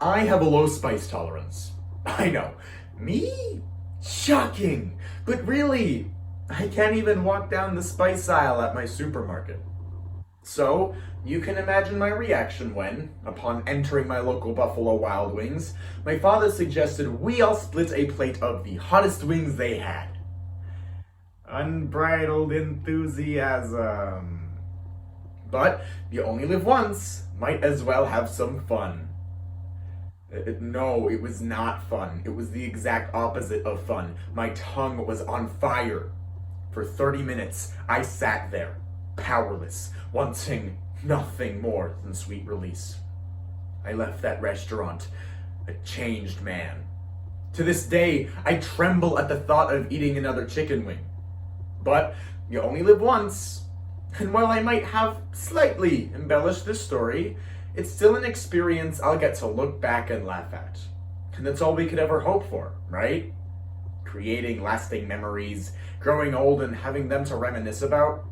I have a low spice tolerance. I know. Me? Shocking. But really, I can't even walk down the spice aisle at my supermarket. So, you can imagine my reaction when, upon entering my local Buffalo Wild Wings, my father suggested we all split a plate of the hottest wings they had. Unbridled enthusiasm. But you only live once, might as well have some fun. No, it was not fun. It was the exact opposite of fun. My tongue was on fire. For 30 minutes, I sat there, powerless, wanting nothing more than sweet release. I left that restaurant a changed man. To this day, I tremble at the thought of eating another chicken wing. But you only live once, and while I might have slightly embellished this story, it's still an experience I'll get to look back and laugh at. And that's all we could ever hope for, right? Creating lasting memories, growing old and having them to reminisce about.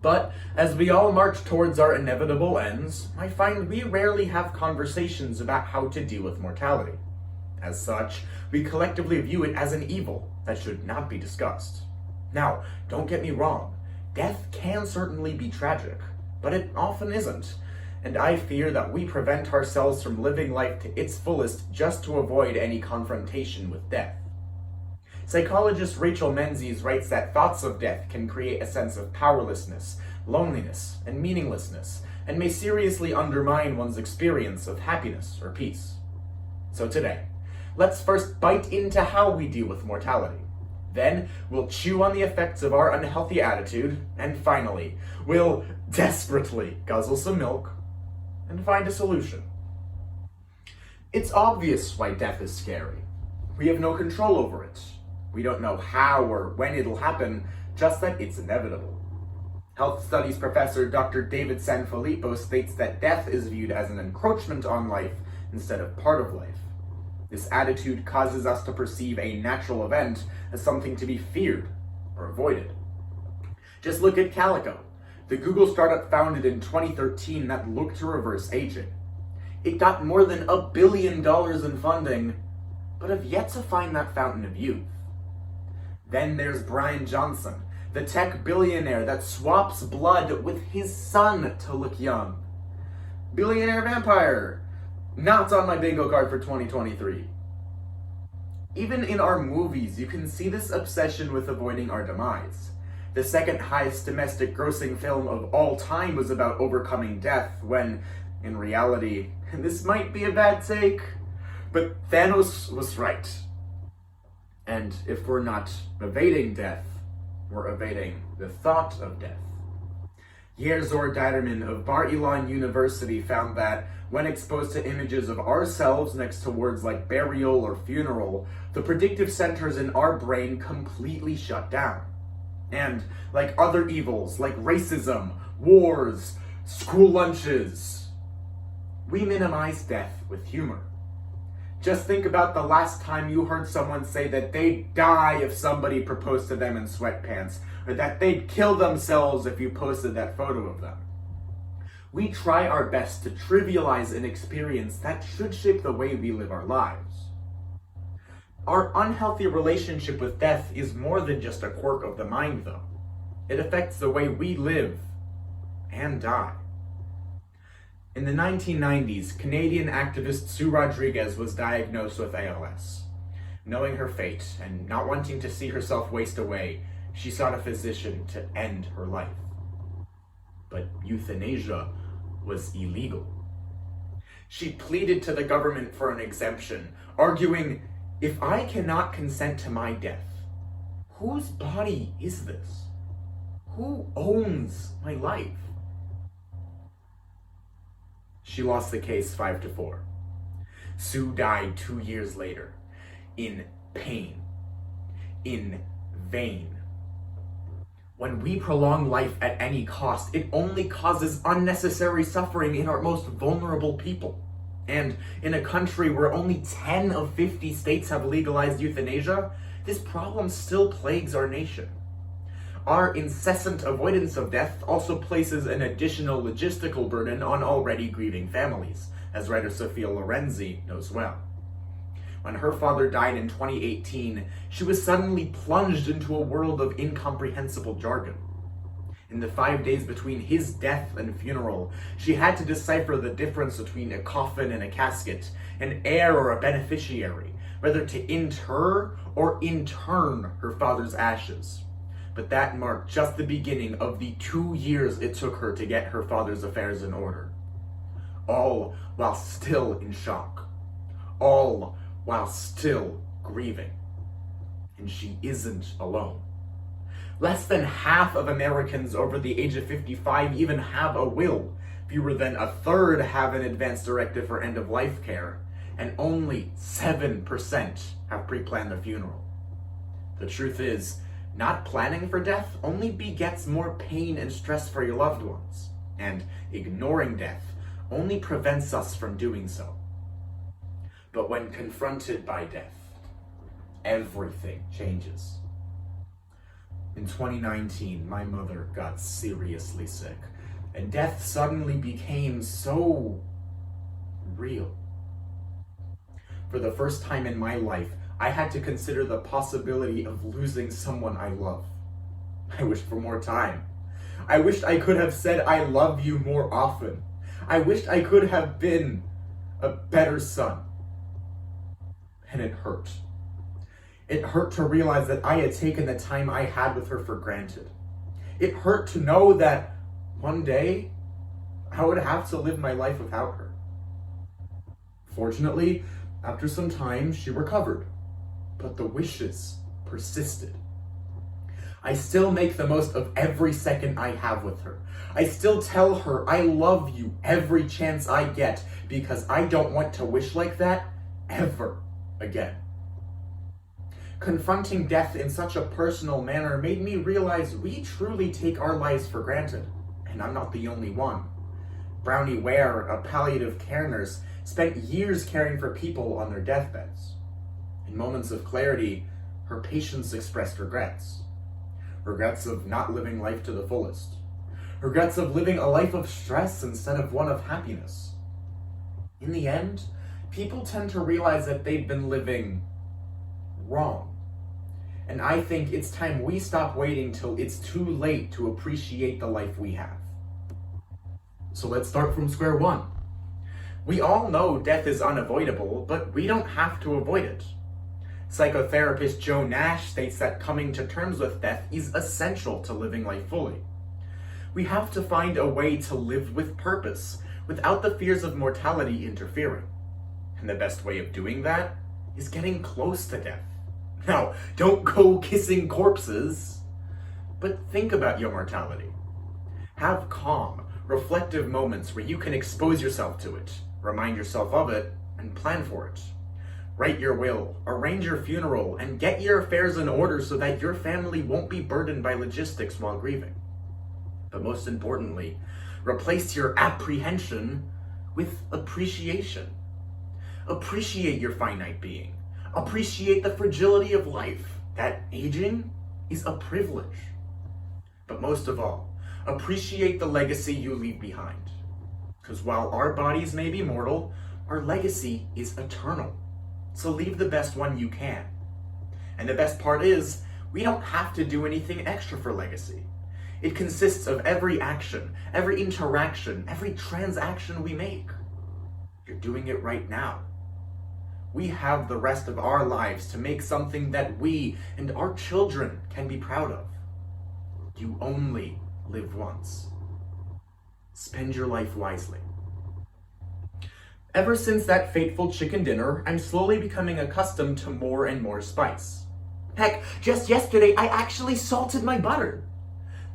But as we all march towards our inevitable ends, I find we rarely have conversations about how to deal with mortality. As such, we collectively view it as an evil that should not be discussed. Now, don't get me wrong, death can certainly be tragic, but it often isn't. And I fear that we prevent ourselves from living life to its fullest just to avoid any confrontation with death. Psychologist Rachel Menzies writes that thoughts of death can create a sense of powerlessness, loneliness, and meaninglessness, and may seriously undermine one's experience of happiness or peace. So today, let's first bite into how we deal with mortality. Then, we'll chew on the effects of our unhealthy attitude, and finally, we'll desperately guzzle some milk and find a solution. It's obvious why death is scary. We have no control over it. We don't know how or when it'll happen, just that it's inevitable. Health studies professor Dr. David Sanfilippo states that death is viewed as an encroachment on life instead of part of life. This attitude causes us to perceive a natural event as something to be feared or avoided. Just look at Calico, the Google startup founded in 2013 that looked to reverse aging. It got more than $1 billion in funding, but have yet to find that fountain of youth. Then there's Brian Johnson, the tech billionaire that swaps blood with his son to look young. Billionaire vampire, not on my bingo card for 2023. Even in our movies, you can see this obsession with avoiding our demise. The second highest domestic grossing film of all time was about overcoming death when, in reality, and this might be a bad take, but Thanos was right. And if we're not evading death, we're evading the thought of death. Yerzor Diderman of Bar Ilan University found that when exposed to images of ourselves next to words like burial or funeral, the predictive centers in our brain completely shut down. And like other evils like racism, wars, school lunches, we minimize death with humor. Just think about the last time you heard someone say that they'd die if somebody proposed to them in sweatpants, or that they'd kill themselves if you posted that photo of them. We try our best to trivialize an experience that should shape the way we live our lives. Our unhealthy relationship with death is more than just a quirk of the mind, though. It affects the way we live and die. In the 1990s, Canadian activist Sue Rodriguez was diagnosed with ALS. Knowing her fate and not wanting to see herself waste away, she sought a physician to end her life. But euthanasia was illegal. She pleaded to the government for an exemption, arguing, "If I cannot consent to my death, whose body is this? Who owns my life?" She lost the case 5-4. Sue died 2 years later, in pain, in vain. When we prolong life at any cost, it only causes unnecessary suffering in our most vulnerable people. And in a country where only 10 of 50 states have legalized euthanasia, this problem still plagues our nation. Our incessant avoidance of death also places an additional logistical burden on already grieving families, as writer Sophia Lorenzi knows well. When her father died in 2018, she was suddenly plunged into a world of incomprehensible jargon. In the 5 days between his death and funeral, she had to decipher the difference between a coffin and a casket, an heir or a beneficiary, whether to inter or intern her father's ashes. But that marked just the beginning of the 2 years it took her to get her father's affairs in order. All while still in shock. All while still grieving. And she isn't alone. Less than half of Americans over the age of 55 even have a will. Fewer than a third have an advance directive for end-of-life care. And only 7% have pre-planned their funeral. The truth is, not planning for death only begets more pain and stress for your loved ones. And ignoring death only prevents us from doing so. But when confronted by death, everything changes. In 2019, my mother got seriously sick, and death suddenly became so real. For the first time in my life, I had to consider the possibility of losing someone I love. I wished for more time. I wished I could have said I love you more often. I wished I could have been a better son. And it hurt. It hurt to realize that I had taken the time I had with her for granted. It hurt to know that one day I would have to live my life without her. Fortunately, after some time, she recovered, but the wishes persisted. I still make the most of every second I have with her. I still tell her I love you every chance I get because I don't want to wish like that ever again. Confronting death in such a personal manner made me realize we truly take our lives for granted, and I'm not the only one. Brownie Ware, a palliative care nurse, spent years caring for people on their deathbeds. In moments of clarity, her patients expressed regrets. Regrets of not living life to the fullest. Regrets of living a life of stress instead of one of happiness. In the end, people tend to realize that they've been living wrong. And I think it's time we stop waiting till it's too late to appreciate the life we have. So let's start from square one. We all know death is unavoidable, but we don't have to avoid it. Psychotherapist Joe Nash states that coming to terms with death is essential to living life fully. We have to find a way to live with purpose, without the fears of mortality interfering. And the best way of doing that is getting close to death. Now, don't go kissing corpses, but think about your mortality. Have calm, reflective moments where you can expose yourself to it, remind yourself of it, and plan for it. Write your will, arrange your funeral, and get your affairs in order so that your family won't be burdened by logistics while grieving. But most importantly, replace your apprehension with appreciation. Appreciate your finite being. Appreciate the fragility of life, that aging is a privilege. But most of all, appreciate the legacy you leave behind. Because while our bodies may be mortal, our legacy is eternal. So leave the best one you can. And the best part is, we don't have to do anything extra for legacy. It consists of every action, every interaction, every transaction we make. You're doing it right now. We have the rest of our lives to make something that we and our children can be proud of. You only live once. Spend your life wisely. Ever since that fateful chicken dinner, I'm slowly becoming accustomed to more and more spice. Heck, just yesterday I actually salted my butter.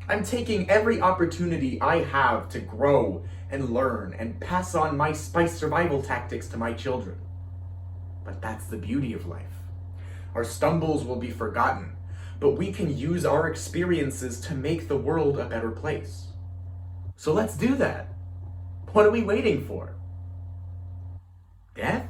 I'm taking every opportunity I have to grow and learn and pass on my spice survival tactics to my children. But that's the beauty of life. Our stumbles will be forgotten, but we can use our experiences to make the world a better place. So let's do that. What are we waiting for? Death?